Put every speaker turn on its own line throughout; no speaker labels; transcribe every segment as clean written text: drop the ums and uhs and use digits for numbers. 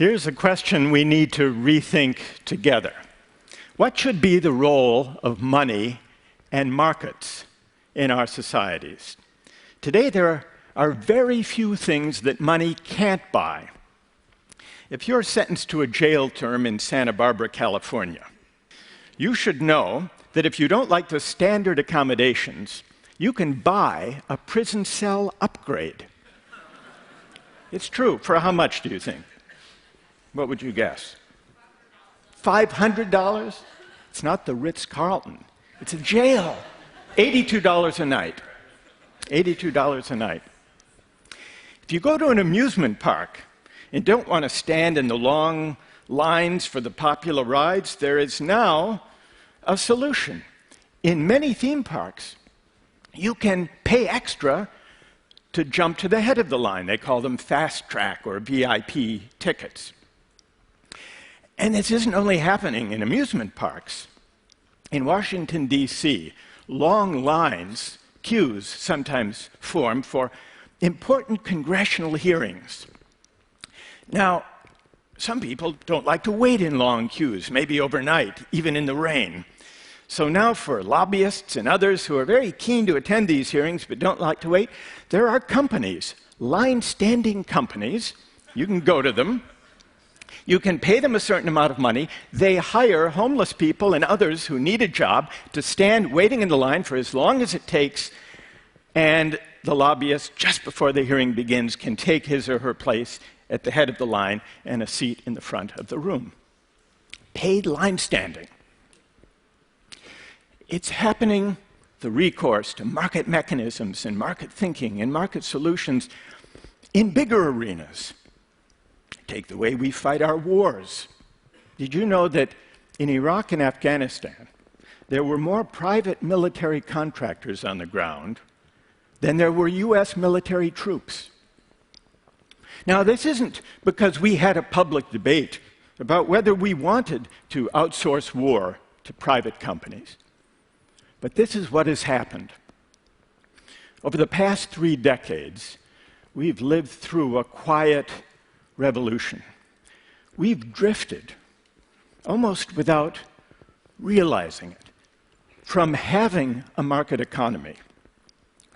Here's a question we need to rethink together. What should be the role of money and markets in our societies? Today, there are very few things that money can't buy. If you're sentenced to a jail term in Santa Barbara, California, you should know that if you don't like the standard accommodations, you can buy a prison cell upgrade. It's true. For how much do you think? What would you guess? $500? It's not the Ritz-Carlton. It's a jail. $82 a night. $82 a night. If you go to an amusement park and don't want to stand in the long lines for the popular rides, there is now a solution. In many theme parks, you can pay extra to jump to the head of the line. They call them fast track or VIP tickets. And this isn't only happening in amusement parks. In Washington, D.C., long lines, queues sometimes form for important congressional hearings. Now, some people don't like to wait in long queues, maybe overnight, even in the rain. So now for lobbyists and others who are very keen to attend these hearings but don't like to wait, there are companies, line-standing companies. You can go to them. You can pay them a certain amount of money. They hire homeless people and others who need a job to stand waiting in the line for as long as it takes, and the lobbyist, just before the hearing begins, can take his or her place at the head of the line and a seat in the front of the room. Paid line standing. It's happening, the recourse to market mechanisms and market thinking and market solutions in bigger arenas. Take the way we fight our wars. Did you know that in Iraq and Afghanistan, there were more private military contractors on the ground than there were US military troops? Now, this isn't because we had a public debate about whether we wanted to outsource war to private companies. But this is what has happened. Over the past 3 decades, we've lived through a quiet revolution. We've drifted, almost without realizing it, from having a market economy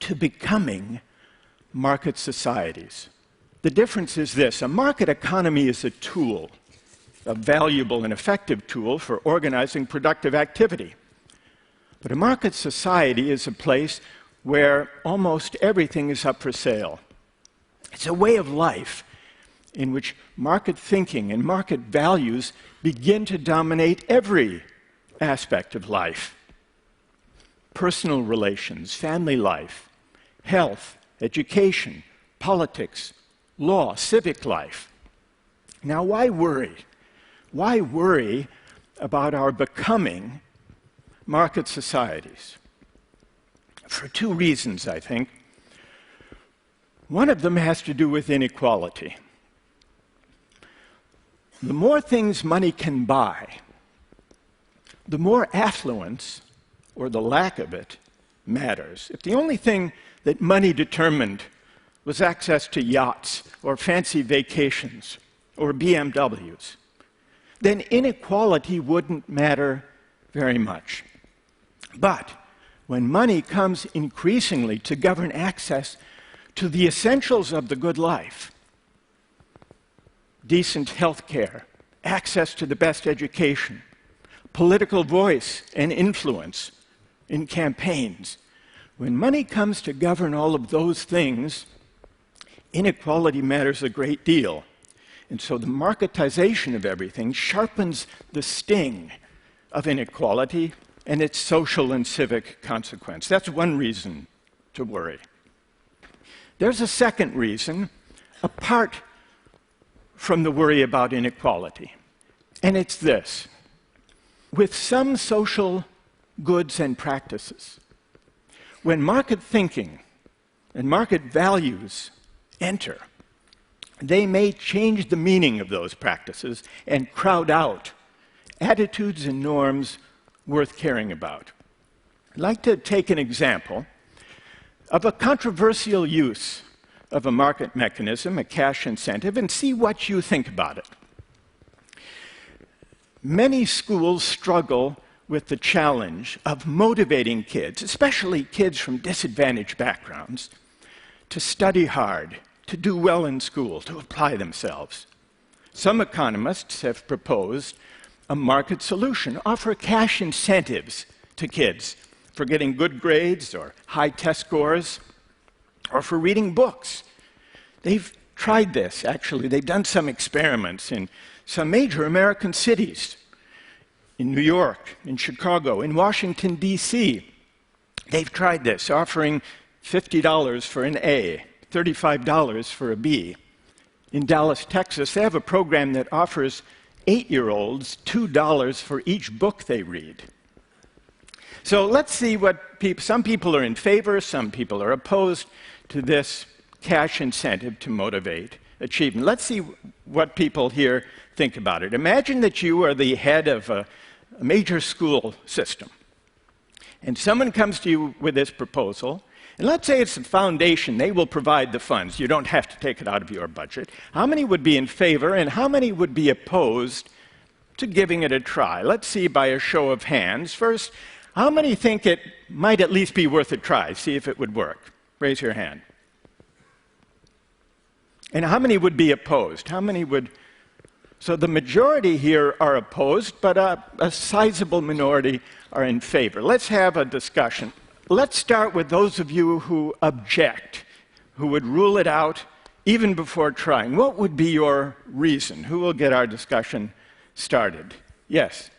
to becoming market societies. The difference is this: a market economy is a tool, a valuable and effective tool for organizing productive activity. But a market society is a place where almost everything is up for sale. It's a way of life in which market thinking and market values begin to dominate every aspect of life. Personal relations, family life, health, education, politics, law, civic life. Now, why worry? Why worry about our becoming market societies? For 2 reasons, I think. One of them has to do with inequality. The more things money can buy, the more affluence, or the lack of it, matters. If the only thing that money determined was access to yachts or fancy vacations or BMWs, then inequality wouldn't matter very much. But when money comes increasingly to govern access to the essentials of the good life, decent health care, access to the best education, political voice and influence in campaigns, when money comes to govern all of those things, inequality matters a great deal. And so the marketization of everything sharpens the sting of inequality and its social and civic consequence. That's one reason to worry. There's a second reason, apart from the worry about inequality, and it's this: with some social goods and practices, when market thinking and market values enter, they may change the meaning of those practices and crowd out attitudes and norms worth caring about. I'd like to take an example of a controversial use of a market mechanism, a cash incentive, and see what you think about it. Many schools struggle with the challenge of motivating kids, especially kids from disadvantaged backgrounds, to study hard, to do well in school, to apply themselves. Some economists have proposed a market solution, offer cash incentives to kids for getting good grades or high test scores, or for reading books. They've tried this, actually. They've done some experiments in some major American cities, in New York, in Chicago, in Washington, D.C. They've tried this, offering $50 for an A, $35 for a B. In Dallas, Texas, they have a program that offers 8-year-olds $2 for each book they read. So let's see what some people are in favor, some people are opposed to this cash incentive to motivate achievement. Let's see what people here think about it. Imagine that you are the head of a major school system, and someone comes to you with this proposal, and let's say it's the foundation. They will provide the funds. You don't have to take it out of your budget. How many would be in favor, and how many would be opposed to giving it a try? Let's see by a show of hands. First, how many think it might at least be worth a try, see if it would work? Raise your hand. And how many would be opposed? How many would? So the majority here are opposed, but a sizable minority are in favor. Let's have a discussion. Let's start with those of you who object, who would rule it out even before trying. What would be your reason? Who will get our discussion started? Yes.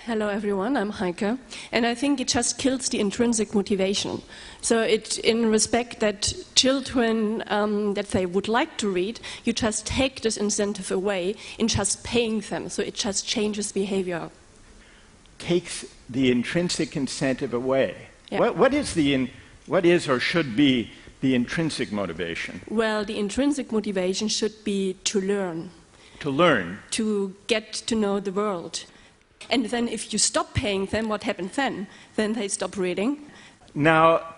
Hello everyone, I'm Heike, and I think it just kills the intrinsic motivation. So in respect that children, that they would like to read, you just take this incentive away in just paying them, so it just changes behavior.
Takes the intrinsic incentive away.
Yeah.
What is or should be the intrinsic motivation?
Well, the intrinsic motivation should be to learn.
To learn?
To get to know the world. And then if you stop paying them, what happens then? Then they stop reading.
Now,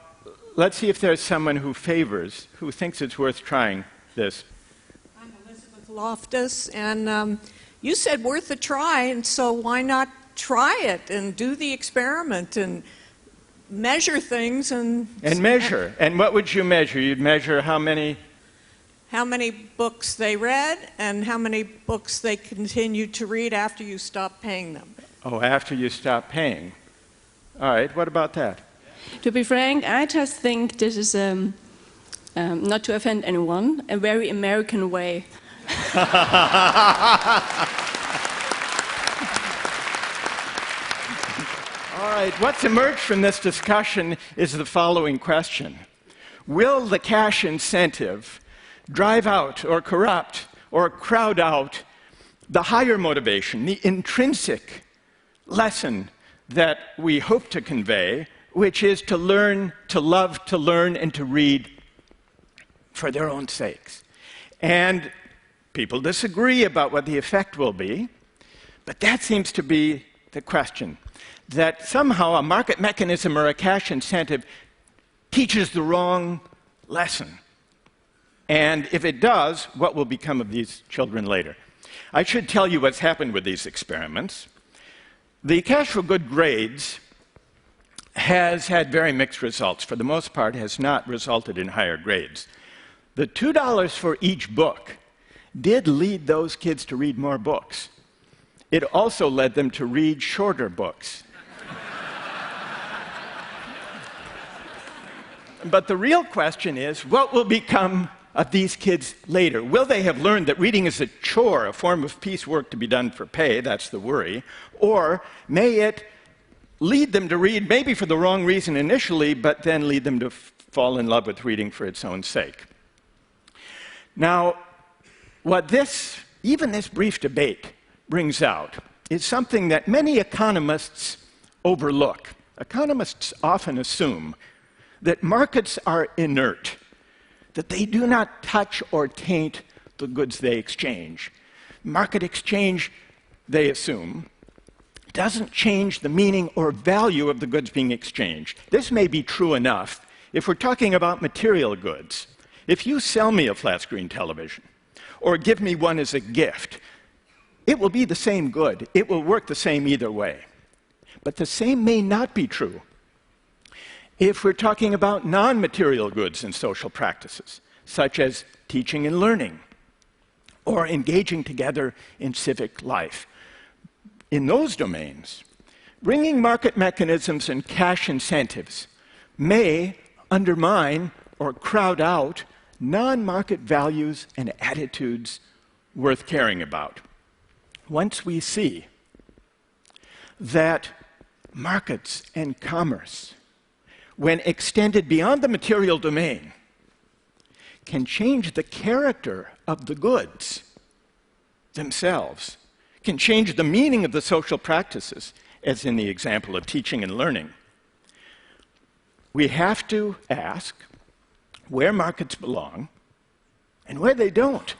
let's see if there's someone who thinks it's worth trying this.
I'm Elizabeth Loftus, and you said worth a try, and so why not try it and do the experiment and measure things and
measure. And what would you measure? You'd measure how many
books they read and how many books they continued to read after you stopped paying them.
Oh, after you stop paying. All right, what about that?
To be frank, I just think this is, not to offend anyone, a very American way.
All right, what's emerged from this discussion is the following question. Will the cash incentive drive out or corrupt or crowd out the higher motivation, the intrinsic lesson that we hope to convey, which is to learn, to love, to learn, and to read for their own sakes? And people disagree about what the effect will be, but that seems to be the question, that somehow a market mechanism or a cash incentive teaches the wrong lesson. And if it does, what will become of these children later? I should tell you what's happened with these experiments. The Cash for Good Grades has had very mixed results. For the most part, has not resulted in higher grades. The $2 for each book did lead those kids to read more books. It also led them to read shorter books. But the real question is, what will become of these kids later? Will they have learned that reading is a chore, a form of piecework to be done for pay? That's the worry. Or may it lead them to read, maybe for the wrong reason initially, but then lead them to fall in love with reading for its own sake? Now, what even this brief debate brings out is something that many economists overlook. Economists often assume that markets are inert, that they do not touch or taint the goods they exchange. Market exchange, they assume, doesn't change the meaning or value of the goods being exchanged. This may be true enough if we're talking about material goods. If you sell me a flat-screen television or give me one as a gift, It will be the same good. It will work the same either way. But the same may not be true if we're talking about non-material goods and social practices, such as teaching and learning, or engaging together in civic life. In those domains, bringing market mechanisms and cash incentives may undermine or crowd out non-market values and attitudes worth caring about. Once we see that markets and commerce, when extended beyond the material domain, can change the character of the goods themselves, can change the meaning of the social practices, as in the example of teaching and learning, we have to ask where markets belong and where they don't,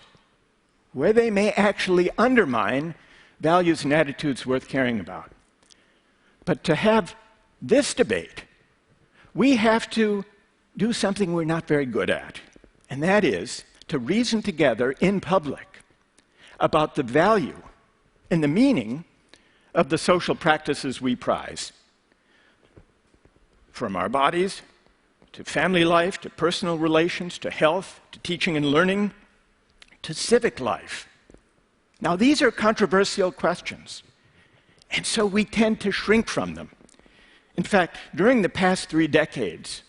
where they may actually undermine values and attitudes worth caring about. But to have this debate, we have to do something we're not very good at, and that is to reason together in public about the value and the meaning of the social practices we prize. From our bodies, to family life, to personal relations, to health, to teaching and learning, to civic life. Now, these are controversial questions, and so we tend to shrink from them. In fact, during the past 3 decades,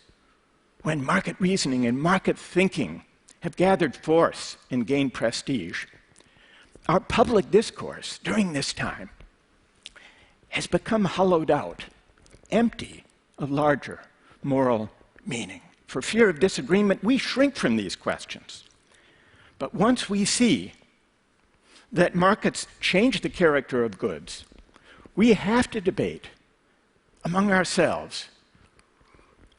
when market reasoning and market thinking have gathered force and gained prestige, our public discourse during this time has become hollowed out, empty of larger moral meaning. For fear of disagreement, we shrink from these questions. But once we see that markets change the character of goods, we have to debate among ourselves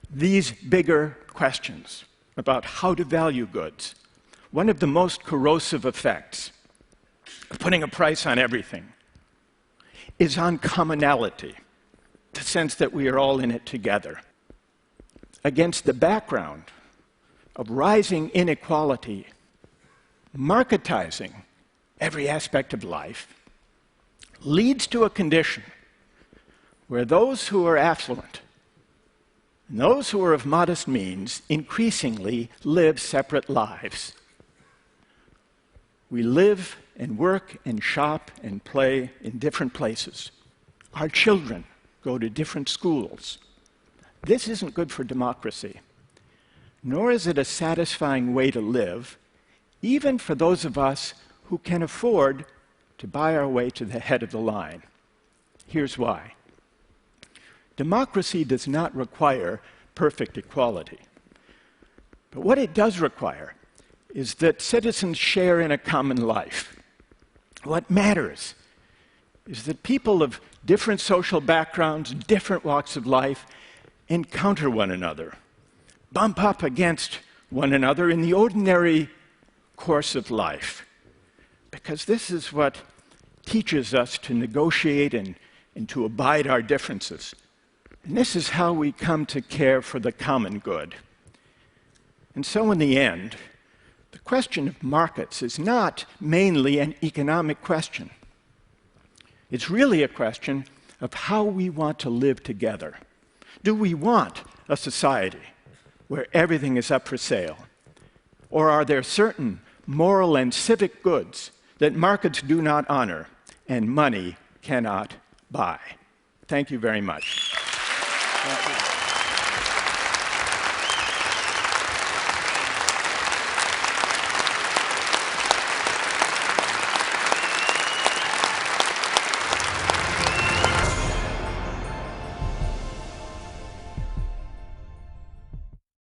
these bigger questions about how to value goods. One of the most corrosive effects of putting a price on everything is on commonality, the sense that we are all in it together. Against the background of rising inequality, marketizing every aspect of life leads to a condition where those who are affluent and those who are of modest means increasingly live separate lives. We live and work and shop and play in different places. Our children go to different schools. This isn't good for democracy, nor is it a satisfying way to live, even for those of us who can afford to buy our way to the head of the line. Here's why. Democracy does not require perfect equality. But what it does require is that citizens share in a common life. What matters is that people of different social backgrounds, different walks of life, encounter one another, bump up against one another in the ordinary course of life. Because this is what teaches us to negotiate and to abide our differences. And this is how we come to care for the common good. And so in the end, the question of markets is not mainly an economic question. It's really a question of how we want to live together. Do we want a society where everything is up for sale? Or are there certain moral and civic goods that markets do not honor and money cannot buy? Thank you very much. Thank you.